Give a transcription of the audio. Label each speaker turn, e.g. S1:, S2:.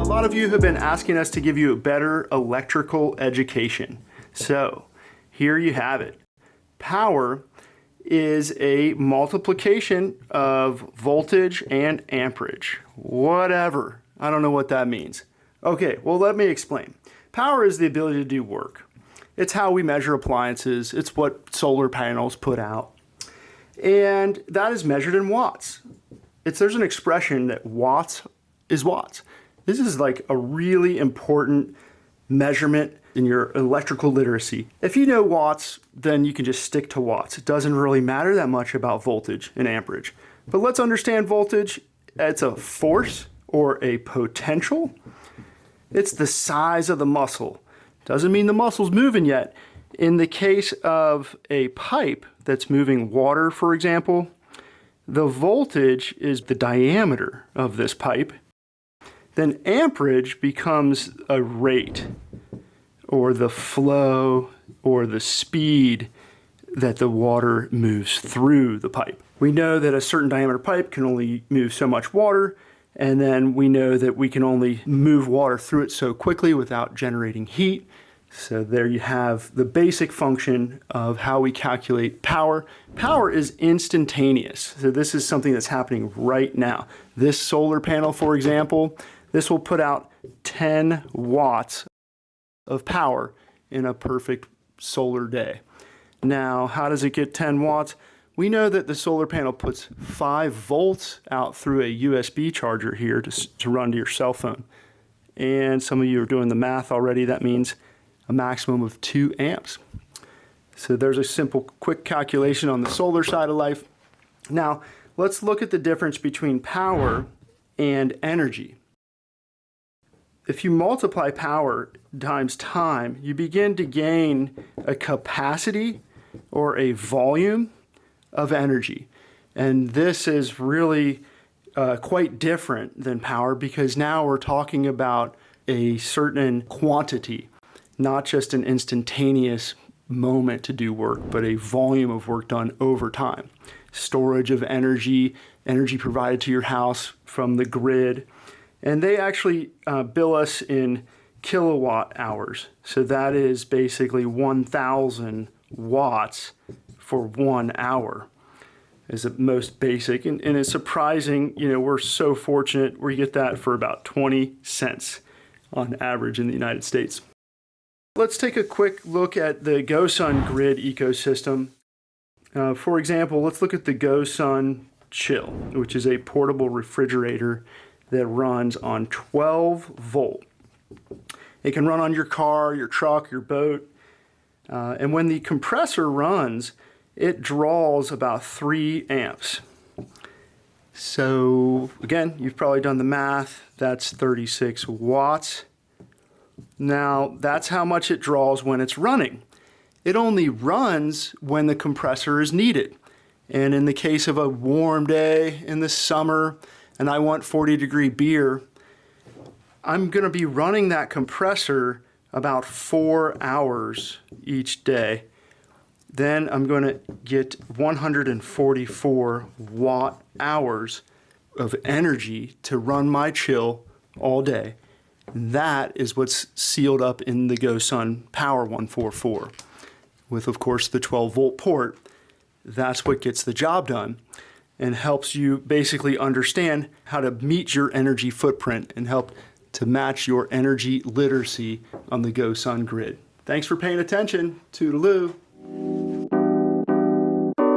S1: lot of you have been asking us to give you a better electrical education. So here you have it. Power is a multiplication of voltage and amperage. Whatever. I don't know what that means. Okay, well, let me explain. Power is the ability to do work. It's how we measure appliances. It's what solar panels put out. And that is measured in watts. There's an expression that watts is watts. This is like a really important measurement in your electrical literacy. If you know watts, then you can just stick to watts. It doesn't really matter that much about voltage and amperage. But let's understand voltage. It's a force or a potential. It's the size of the muscle. Doesn't mean the muscle's moving yet. In the case of a pipe that's moving water, for example, the voltage is the diameter of this pipe. Then amperage becomes a rate, or the flow, or the speed that the water moves through the pipe. We know that a certain diameter pipe can only move so much water, and then we know that we can only move water through it so quickly without generating heat. So there you have the basic function of how we calculate power. Power is instantaneous. So this is something that's happening right now. This solar panel, for example, this will put out 10 watts of power in a perfect solar day. Now, how does it get 10 watts? We know that the solar panel puts 5 volts out through a USB charger here to run to your cell phone. And some of you are doing the math already. That means a maximum of 2 amps. So there's a simple, quick calculation on the solar side of life. Now, let's look at the difference between power and energy. If you multiply power times time, you begin to gain a capacity or a volume of energy. And this is really quite different than power, because now we're talking about a certain quantity, not just an instantaneous moment to do work, but a volume of work done over time. Storage of energy, energy provided to your house from the grid. And they actually bill us in kilowatt hours. So that is basically 1,000 watts for 1 hour is the most basic. And it's surprising, we're so fortunate we get that for about 20 cents on average in the United States. Let's take a quick look at the Gosund Grid ecosystem. For example, let's look at the GoSun Chill, which is a portable refrigerator that runs on 12 volt. It can run on your car, your truck, your boat. And when the compressor runs, it draws about 3 amps. So again, you've probably done the math. That's 36 watts. Now, that's how much it draws when it's running. It only runs when the compressor is needed. And in the case of a warm day in the summer, and I want 40-degree beer, I'm going to be running that compressor about 4 hours each day. Then I'm going to get 144 watt hours of energy to run my chill all day. That is what's sealed up in the GoSun Power 144. With, of course, the 12 volt port. That's what gets the job done and helps you basically understand how to meet your energy footprint and help to match your energy literacy on the GoSun Grid. Thanks for paying attention. Toodaloo.